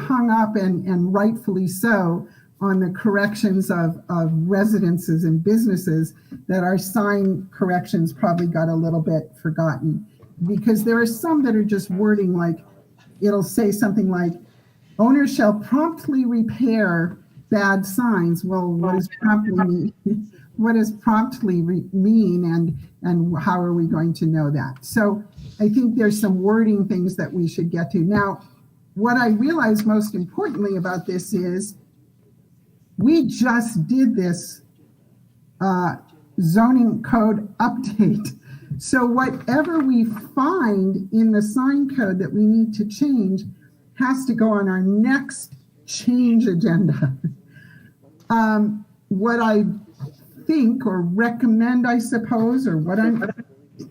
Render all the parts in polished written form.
hung up, and rightfully so, on the corrections of residences and businesses, that our sign corrections probably got a little bit forgotten, because there are some that are just wording, like it'll say something like, owners shall promptly repair bad signs. Well, what does promptly mean? What does promptly mean, and how are we going to know that? So I think there's some wording things that we should get to. Now, what I realize most importantly about this is we just did this zoning code update. So whatever we find in the sign code that we need to change has to go on our next change agenda. What I think or recommend, I suppose, or what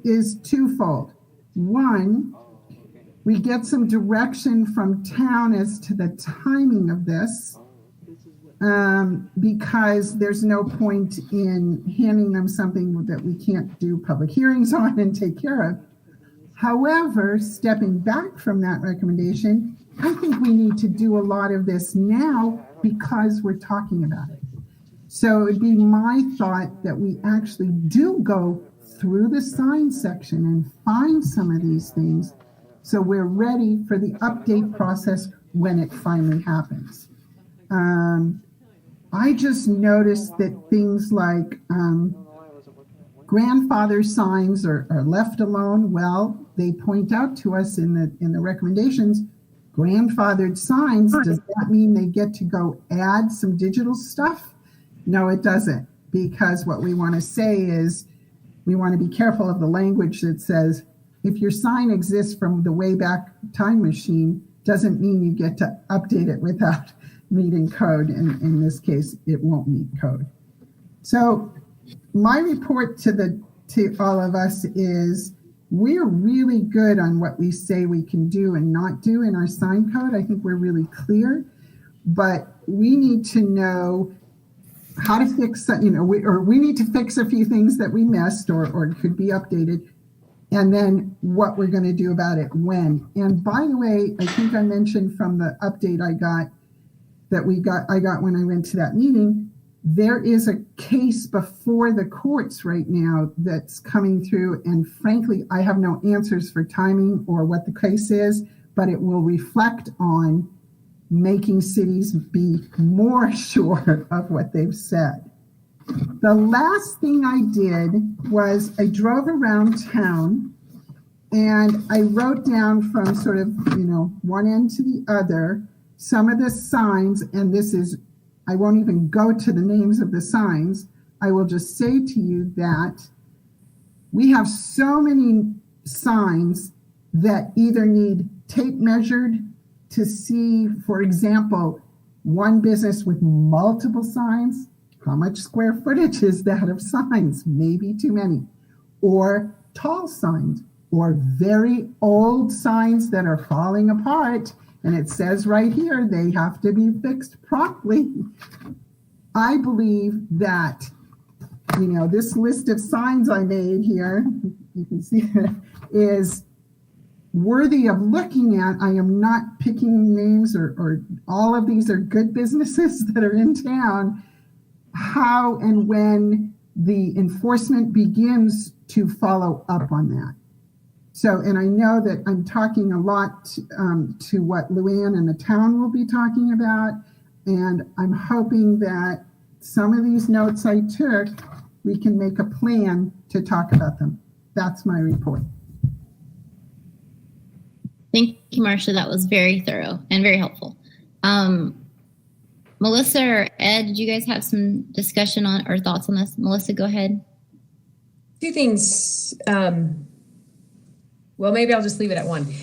is twofold. One, we get some direction from town as to the timing of this, because there's no point in handing them something that we can't do public hearings on and take care of. However, stepping back from that recommendation, I think we need to do a lot of this now because we're talking about it. So it'd be my thought that we actually do go through the sign section and find some of these things, so we're ready for the update process when it finally happens. I just noticed that things like grandfather signs are left alone. Well, they point out to us in the recommendations, grandfathered signs, does that mean they get to go add some digital stuff? No, it doesn't, because what we want to say is we want to be careful of the language that says, if your sign exists from the way back time machine, doesn't mean you get to update it without meeting code. And in this case, it won't meet code. So my report to all of us is we're really good on what we say we can do and not do in our sign code. I think we're really clear, but we need to know how to fix, we need to fix a few things that we missed or could be updated, and then what we're going to do about it when. And by the way, I think I mentioned from the update I got when I went to that meeting, there is a case before the courts right now that's coming through, and frankly, I have no answers for timing or what the case is, but it will reflect on making cities be more sure of what they've said. The last thing I did was I drove around town and I wrote down from sort of, one end to the other, some of the signs, and this is, I won't even go to the names of the signs. I will just say to you that we have so many signs that either need tape measured to see, for example, one business with multiple signs, how much square footage is that of signs? Maybe too many. Or tall signs, or very old signs that are falling apart, and it says right here they have to be fixed promptly. I believe that, this list of signs I made here, you can see it, is worthy of looking at. I am not picking names, or all of these are good businesses that are in town. How and when the enforcement begins to follow up on that. So, and I know that I'm talking a lot to what Luann and the town will be talking about, and I'm hoping that some of these notes I took, we can make a plan to talk about them. That's my report. Thank you, Marcia. That was very thorough and very helpful. Melissa or Ed, did you guys have some discussion on or thoughts on this? Melissa, go ahead. Two things. Well, maybe I'll just leave it at one.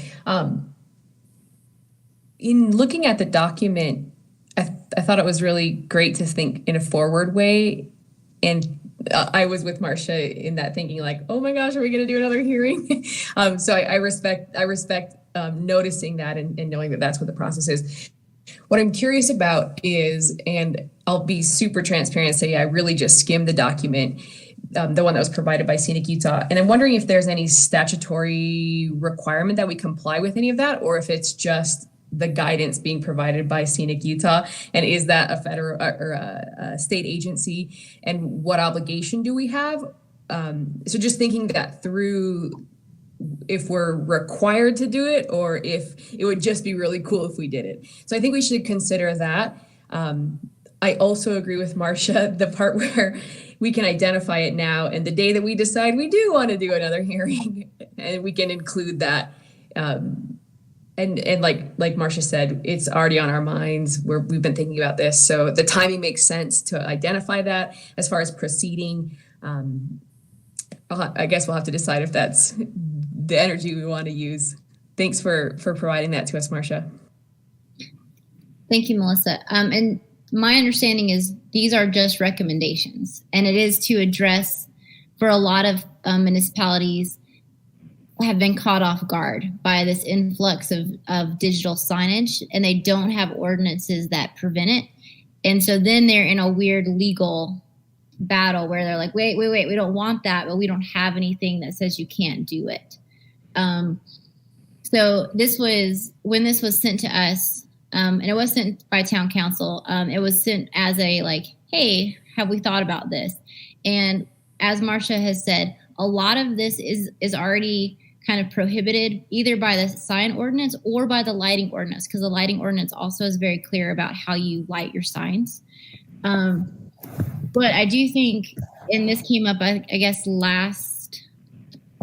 In looking at the document, I thought it was really great to think in a forward way. And I was with Marcia in that thinking like, oh my gosh, are we going to do another hearing? So I respect noticing that and knowing that that's what the process is. What I'm curious about is, and I'll be super transparent and say, I really just skimmed the document, the one that was provided by Scenic Utah. And I'm wondering if there's any statutory requirement that we comply with any of that, or if it's just the guidance being provided by Scenic Utah, and is that a federal or a state agency, and what obligation do we have? So just thinking that through, if we're required to do it, or if it would just be really cool if we did it. So I think we should consider that. I also agree with Marcia, the part where we can identify it now, and the day that we decide we do want to do another hearing, and we can include that. And like Marcia said, it's already on our minds. We've been thinking about this, so the timing makes sense to identify that. As far as proceeding, I guess we'll have to decide if that's the energy we want to use. Thanks for providing that to us, Marcia. Thank you, Melissa. And my understanding is these are just recommendations, and it is to address, for a lot of municipalities have been caught off guard by this influx of digital signage, and they don't have ordinances that prevent it. And so then they're in a weird legal battle where they're like, wait, we don't want that, but we don't have anything that says you can't do it. So when this was sent to us, and it was sent by town council, it was sent as a like, hey, have we thought about this? And as Marcia has said, a lot of this is already kind of prohibited either by the sign ordinance or by the lighting ordinance, because the lighting ordinance also is very clear about how you light your signs. But I do think, and this came up, I guess, last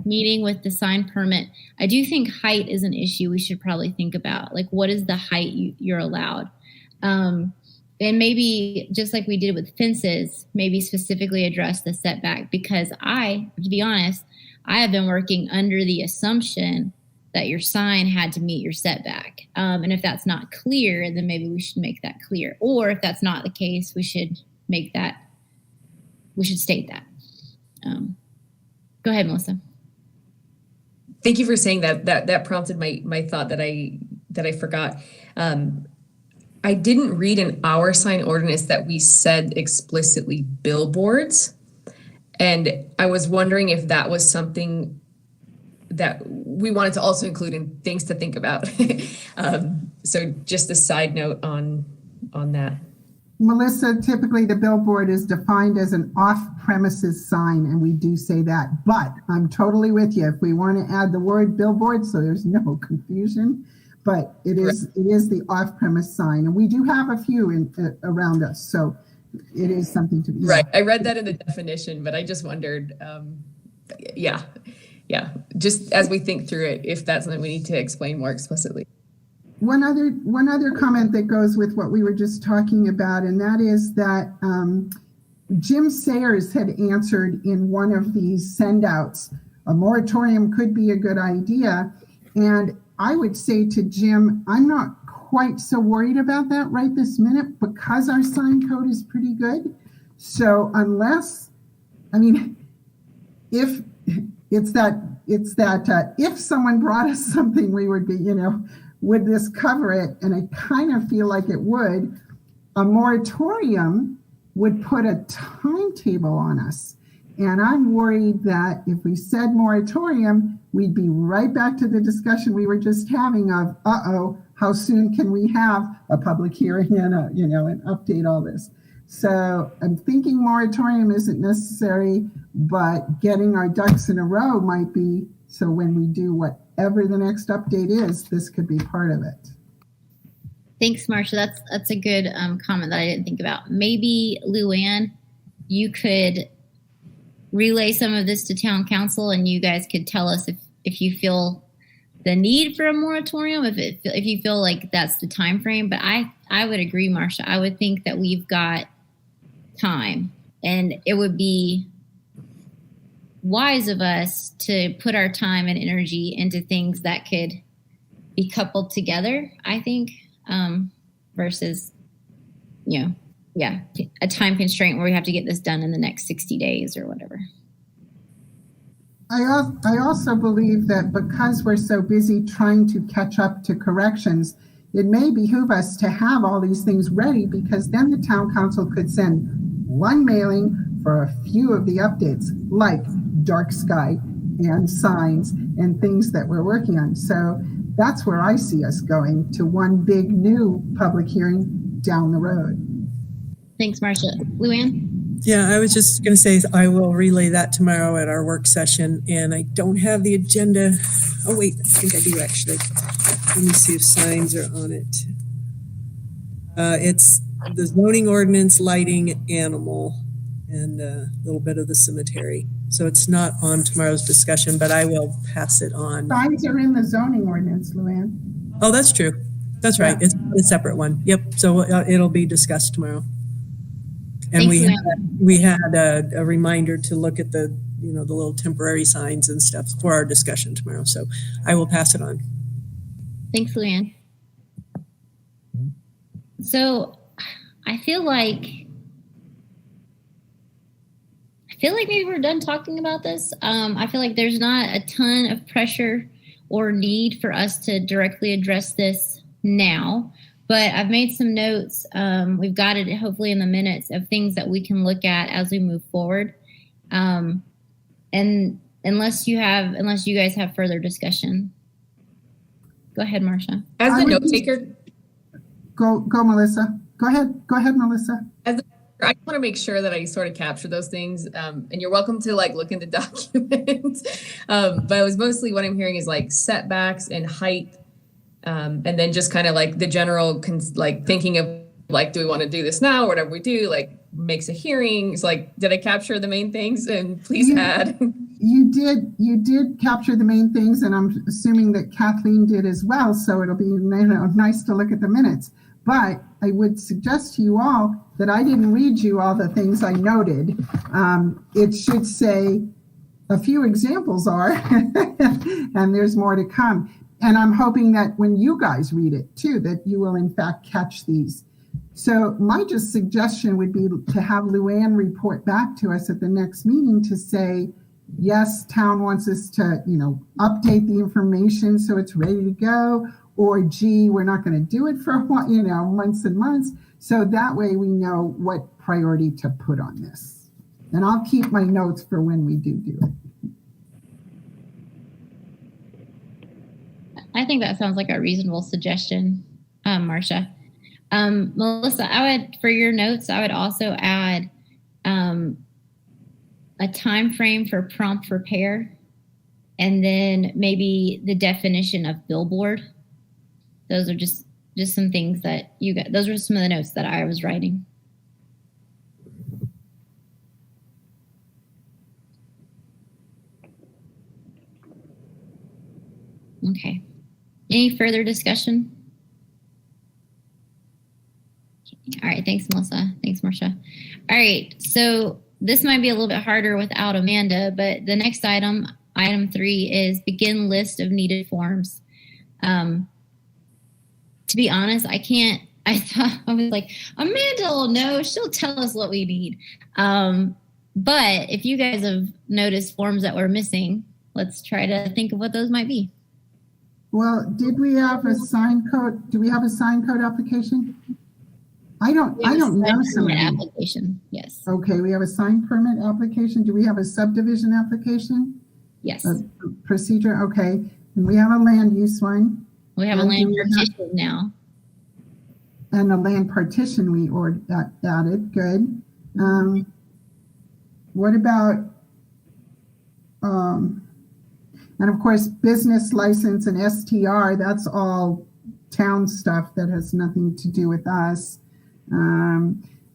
meeting with the sign permit, I do think height is an issue we should probably think about. Like, what is the height you're allowed? And maybe just like we did with fences, maybe specifically address the setback, because to be honest, I have been working under the assumption that your sign had to meet your setback. And if that's not clear, then maybe we should make that clear. Or if that's not the case, we should state that. Go ahead, Melissa. Thank you for saying that. That prompted my thought that I forgot. I didn't read in our sign ordinance that we said explicitly billboards. And I was wondering if that was something that we wanted to also include in things to think about. So just a side note on that. Melissa, typically the billboard is defined as an off-premises sign, and we do say that. But I'm totally with you. If we want to add the word billboard, so there's no confusion, but it is the off-premise sign, and we do have a few around us. So it is something to be right. I read that in the definition, but I just wondered, yeah. Just as we think through it, if that's something we need to explain more explicitly. One other comment that goes with what we were just talking about, and that is that Jim Sayers had answered in one of these send-outs, a moratorium could be a good idea. And I would say to Jim, I'm not quite so worried about that right this minute, because our sign code is pretty good. So if it's that if someone brought us something, we would be, would this cover it? And I kind of feel like it would. A moratorium would put a timetable on us. And I'm worried that if we said moratorium, we'd be right back to the discussion we were just having of, how soon can we have a public hearing and and update all this? So I'm thinking moratorium isn't necessary, but getting our ducks in a row might be, so when we do whatever the next update is, this could be part of it. Thanks, Marcia. That's a good comment that I didn't think about. Maybe, Luann, you could relay some of this to town council, and you guys could tell us if you feel the need for a moratorium, if you feel like that's the time frame. But I would agree, Marcia. I would think that we've got time, and it would be wise of us to put our time and energy into things that could be coupled together, I think, versus, a time constraint where we have to get this done in the next 60 days or whatever. I also believe that because we're so busy trying to catch up to corrections, it may behoove us to have all these things ready, because then the town council could send one mailing for a few of the updates, like dark sky and signs and things that we're working on. So that's where I see us going, to one big new public hearing down the road. Thanks, Marcia. Luann? Yeah, I was just going to say I will relay that tomorrow at our work session, and I don't have the agenda. Oh, wait, I think I do actually. Let me see if signs are on it. It's the zoning ordinance, lighting, animal, and a little bit of the cemetery. So it's not on tomorrow's discussion, but I will pass it on. Signs are in the zoning ordinance, Luann. Oh, that's true. That's right. It's a separate one. Yep. So it'll be discussed tomorrow. And Thanks, we had a reminder to look at the little temporary signs and stuff for our discussion tomorrow. So I will pass it on. Thanks, Luann. So I feel like maybe we're done talking about this. I feel like there's not a ton of pressure or need for us to directly address this now. But I've made some notes. We've got it hopefully in the minutes of things that we can look at as we move forward. And unless you guys have further discussion. Go ahead, Marcia. As a note taker. Go, Melissa. Go ahead, Melissa. I want to make sure that I sort of capture those things. And you're welcome to look in the document. But I was mostly what I'm hearing is setbacks and height. And then just kind of the general thinking of do we want to do this now or whatever we do makes a hearing. It's did I capture the main things? And please add. You did capture the main things, and I'm assuming that Kathleen did as well. So it'll be nice to look at the minutes. But I would suggest to you all that I didn't read you all the things I noted. It should say a few examples are, and there's more to come. And I'm hoping that when you guys read it too, that you will in fact catch these. So my just suggestion would be to have Luann report back to us at the next meeting to say, yes, town wants us to, update the information so it's ready to go, or gee, we're not going to do it for months and months. So that way we know what priority to put on this. And I'll keep my notes for when we do it. I think that sounds like a reasonable suggestion, Marcia. Melissa, for your notes, I would also add a time frame for prompt repair, and then maybe the definition of billboard. Those are just some things that those are some of the notes that I was writing. Okay. Any further discussion? All right. Thanks, Melissa. Thanks, Marcia. All right. So this might be a little bit harder without Amanda, but the next item 3, is begin list of needed forms. To be honest, I was like, Amanda will know. She'll tell us what we need. But if you guys have noticed forms that we're missing, let's try to think of what those might be. Well, did we have a sign code? Do we have a sign code application? I don't know. Permit application. Yes. Okay, we have a sign permit application. Do we have a subdivision application? Yes. A procedure. Okay, and we have a land use one. We have a land partition now. And a land partition we added. Good. What about? And of course, business license and STR, that's all town stuff that has nothing to do with us.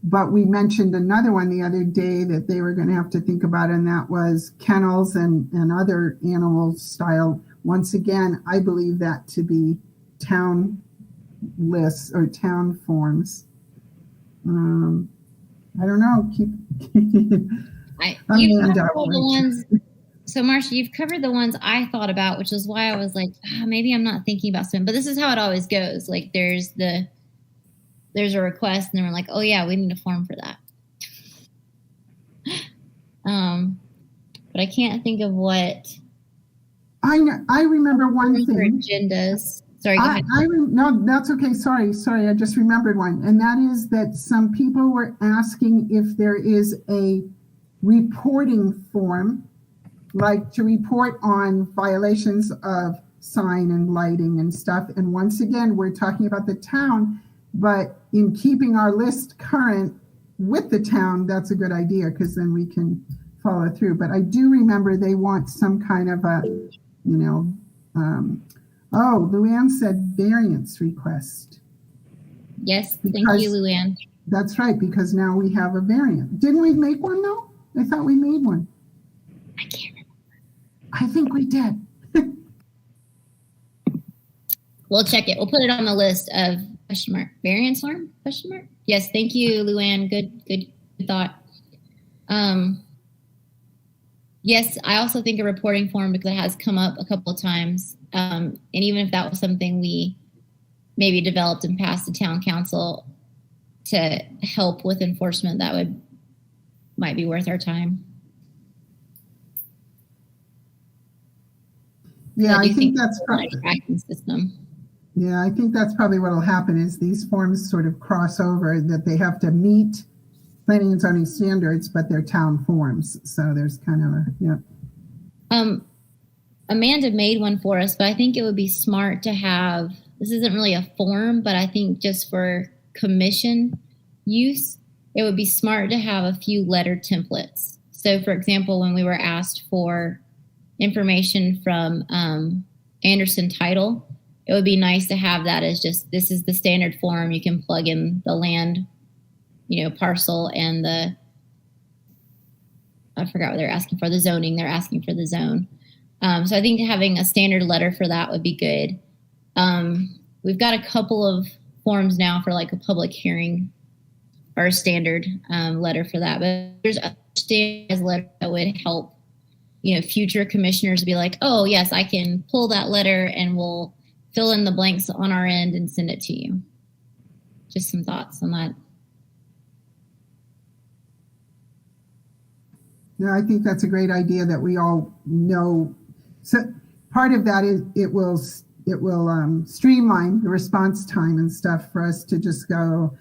But we mentioned another one the other day that they were going to have to think about, and that was kennels and other animal style. Once again, I believe that to be town lists or town forms. I don't know. So, Marcia, you've covered the ones I thought about, which is why I was like, maybe I'm not thinking about some. But this is how it always goes. There's a request, and then we're like, oh yeah, we need a form for that. But I can't think of what. I remember one thing. Agendas. Sorry, go ahead. No, that's okay. Sorry. I just remembered one, and that is that some people were asking if there is a reporting form, like to report on violations of sign and lighting and stuff. And once again, we're talking about the town, but in keeping our list current with the town, that's a good idea because then we can follow through. But I do remember they want some kind of a, Luann said variance request. Yes, thank Because- you, Luann. That's right, because now we have a variant. Didn't we make one though? I thought we made one. I can't remember. I think we did. We'll check it. We'll put it on the list of variance form? Yes, thank you, Luann. Good thought. Yes, I also think a reporting form because it has come up a couple of times. And even if that was something we maybe developed and passed the town council to help with enforcement, that might be worth our time. Yeah, I I do think that's a probably. tracking system. Yeah, I think that's probably what will happen is these forms sort of cross over, that they have to meet planning and zoning standards, but they're town forms. So there's kind of Amanda made one for us, but I think it would be smart to have, this isn't really a form, but I think just for commission use, it would be smart to have a few letter templates. So for example, when we were asked for information from Anderson Title, it would be nice to have that as just, this is the standard form. You can plug in the land, parcel and I forgot what they're asking for, the zoning. They're asking for the zone. So I think having a standard letter for that would be good. We've got a couple of forms now for like a public hearing or a standard letter for that, but there's a standardized letter that would help, future commissioners be like, oh yes, I can pull that letter and we'll fill in the blanks on our end and send it to you. Just some thoughts on that. No, I think that's a great idea that we all know. So part of that is it will streamline the response time and stuff for us to just go,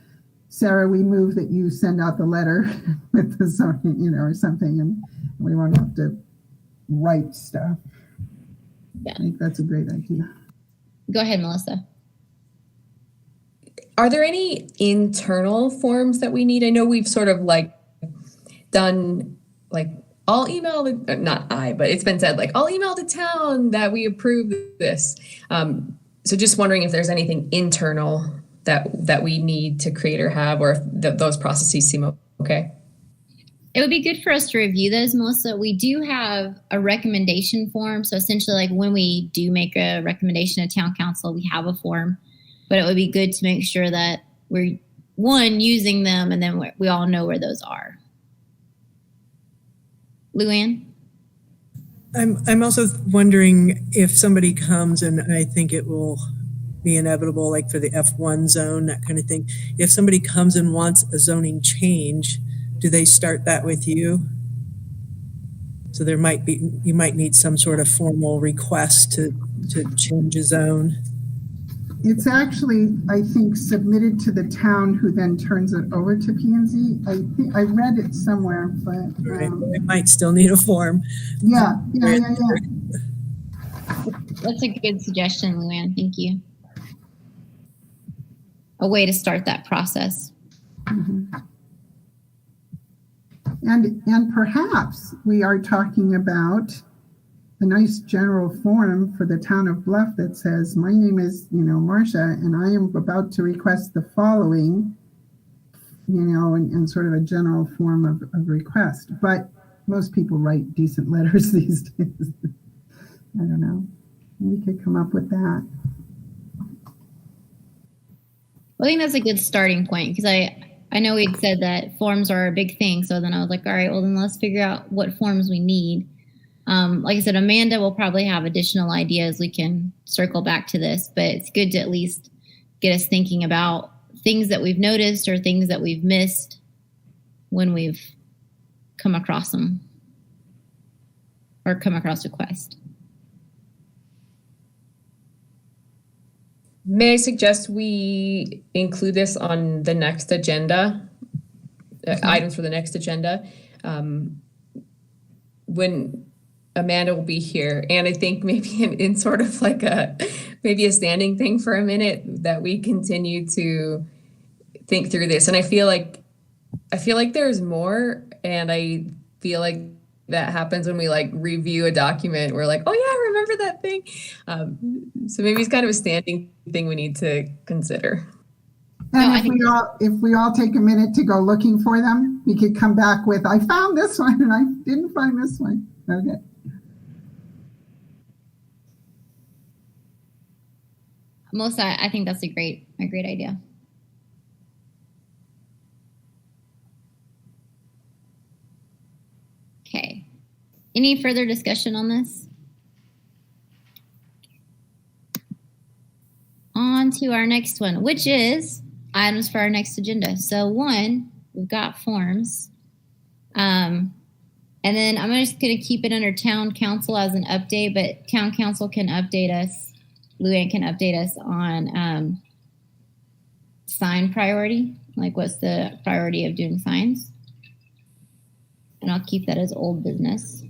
Sarah, we move that you send out the letter with the zoning, or something, and we won't have to write stuff. Yeah. I think that's a great idea. Go ahead, Melissa. Are there any internal forms that we need? I know we've sort of done I'll email but it's been said I'll email the town that we approve this. So just wondering if there's anything internal that we need to create or have, or if those processes seem okay. It would be good for us to review those, Melissa. We do have a recommendation form. So essentially when we do make a recommendation to town council, we have a form, but it would be good to make sure that we're using them and then we all know where those are. Luann? I'm also wondering if somebody comes, and I think it will be inevitable, like for the F1 zone, that kind of thing. If somebody comes and wants a zoning change, do they start that with you? So you might need some sort of formal request to change a zone. It's actually, I think, submitted to the town, who then turns it over to P&Z. I think I read it somewhere, but Right. It might still need a form. yeah. That's a good suggestion, Luann. Thank you. A way to start that process. Mm-hmm. And perhaps we are talking about a nice general form for the town of Bluff that says, my name is, Marcia, and I am about to request the following, and sort of a general form of request. But most people write decent letters these days. I don't know. We could come up with that. Well, I think that's a good starting point because I know we'd said that forms are a big thing. So then I was like, all right, well then let's figure out what forms we need. Like I said, Amanda will probably have additional ideas. We can circle back to this, but it's good to at least get us thinking about things that we've noticed or things that we've missed when we've come across them or come across a request. May I suggest we include this on the next agenda, items for the next agenda? When Amanda will be here. And I think maybe in sort of like maybe a standing thing for a minute, that we continue to think through this. And I feel like there's more, and I feel like that happens when we like review a document. We're like, oh yeah, I remember that thing. So maybe it's kind of a standing thing we need to consider. And if we all take a minute to go looking for them, we could come back with, I found this one and I didn't find this one. Okay. Melissa, I think that's a great idea. Okay. Any further discussion on this? On to our next one, which is items for our next agenda. So one, we've got forms. And then I'm just going to keep it under town council as an update, but town council can update us. Luann can update us on sign priority, like what's the priority of doing signs. And I'll keep that as old business.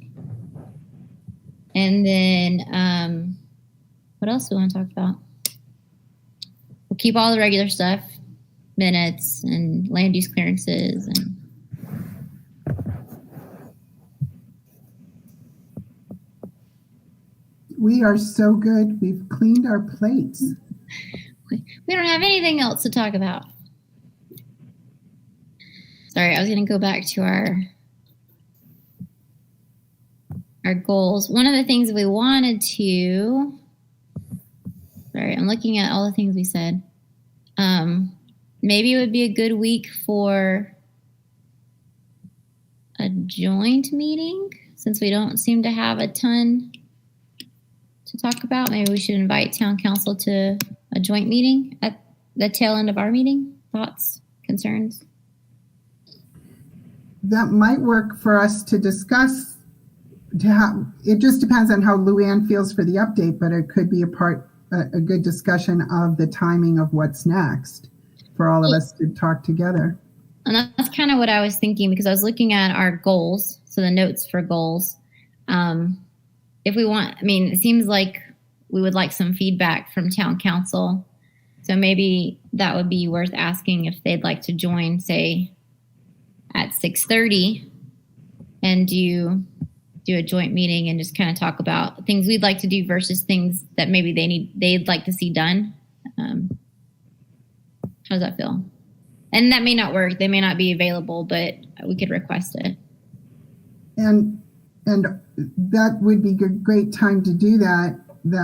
And then what else do we want to talk about? We'll keep all the regular stuff, minutes and land use clearances. And we are so good. We've cleaned our plates. we don't have anything else to talk about. Sorry, I was going to go back to our goals. One of the things we wanted to, sorry, I'm looking at all the things we said. Maybe it would be a good week for a joint meeting, since we don't seem to have a ton to talk about. Maybe we should invite town council to a joint meeting at the tail end of our meeting. Thoughts, concerns? That might work for us to discuss. It just depends on how Luann feels for the update, but it could be a good discussion of the timing of what's next for all of us to talk together. And that's kind of what I was thinking, because I was looking at our goals, so the notes for goals. If we want, I mean, it seems like we would like some feedback from town council. So maybe that would be worth asking if they'd like to join, say, at 6:30 and do a joint meeting and just kind of talk about things we'd like to do versus things that maybe they'd like to see done. How does that feel? And that may not work. They may not be available, but we could request it. And that would be a great time to do that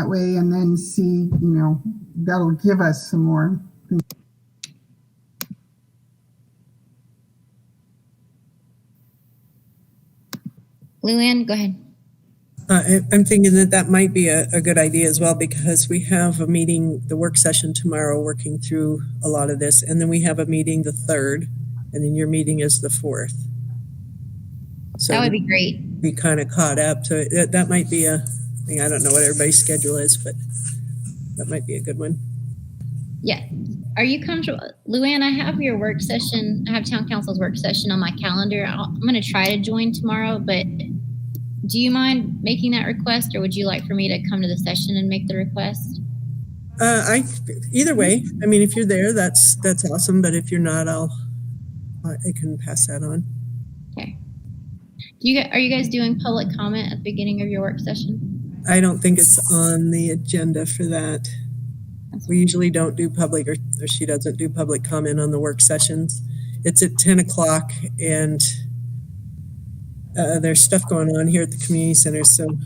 way, and then see, that'll give us some more. Luann, go ahead. I'm thinking that might be a good idea as well, because we have a meeting, the work session tomorrow, working through a lot of this. And then we have a meeting the 3rd, and then your meeting is the 4th. So that would be great. Be kind of caught up. So that might be a thing. I don't know what everybody's schedule is, but that might be a good one. Yeah. Are you comfortable? Luann, I have your work session. I have town council's work session on my calendar. I'm going to try to join tomorrow, but do you mind making that request, or would you like for me to come to the session and make the request? Either way. I mean, if you're there, that's awesome. But if you're not, I can pass that on. Okay. Are you guys doing public comment at the beginning of your work session? I don't think it's on the agenda for that. We usually don't do public, or she doesn't do public comment on the work sessions. It's at 10 o'clock, and there's stuff going on here at the community center, so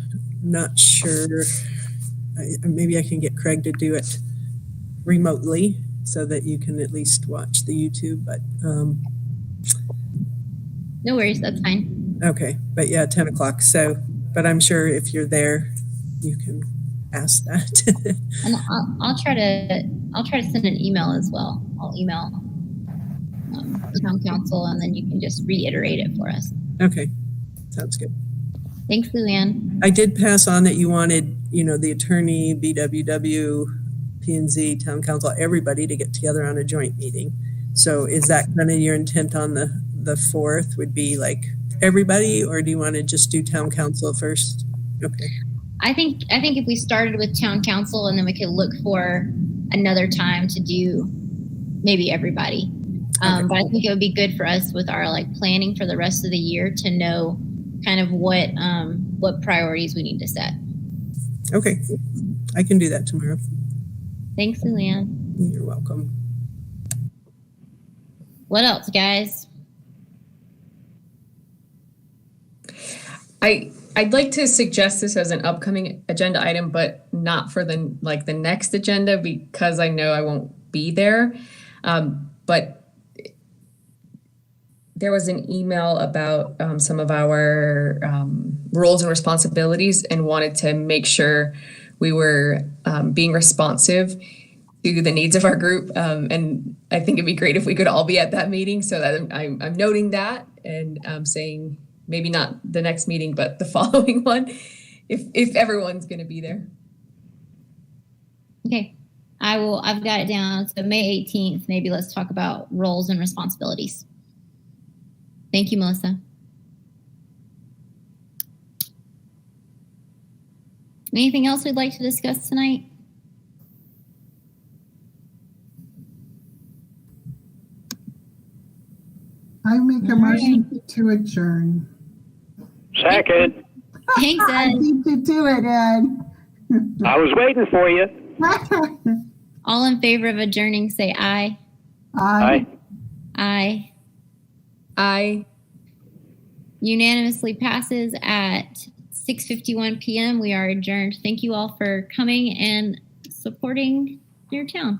not sure. Maybe I can get Craig to do it remotely so that you can at least watch the YouTube, but no worries, that's fine. Okay, but yeah, 10 o'clock. So, but I'm sure if you're there, you can ask that. And I'll try to send an email as well. I'll email town council, and then you can just reiterate it for us. Okay, sounds good. Thanks, Luann. I did pass on that you wanted, the attorney, BWW, P&Z, town council, everybody to get together on a joint meeting. So is that kind of your intent on the 4th, would be like everybody, or do you want to just do town council first? Okay. I think if we started with town council and then we could look for another time to do maybe everybody. But I think it would be good for us with our like planning for the rest of the year to know kind of what priorities we need to set. Okay. I can do that tomorrow. Thanks, Luann. You're welcome. What else, guys? I'd like to suggest this as an upcoming agenda item, but not for the next agenda because I know I won't be there. But there was an email about some of our roles and responsibilities, and wanted to make sure we were being responsive to the needs of our group. And I think it'd be great if we could all be at that meeting. So that I'm noting that and saying maybe not the next meeting, but the following one, if everyone's going to be there. Okay. I've got it down. So May 18th, maybe let's talk about roles and responsibilities. Thank you, Melissa. Anything else we'd like to discuss tonight? I make a motion to adjourn. Second. Thanks, I Ed. beat you to it, Ed. I was waiting for you. All in favor of adjourning, say aye. Aye. Aye. I Unanimously passes at 6:51 p.m. We are adjourned. Thank you all for coming and supporting your town.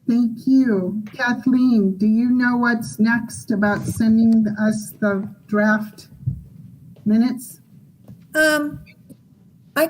Thank you. Kathleen, do you know what's next about sending us the draft minutes?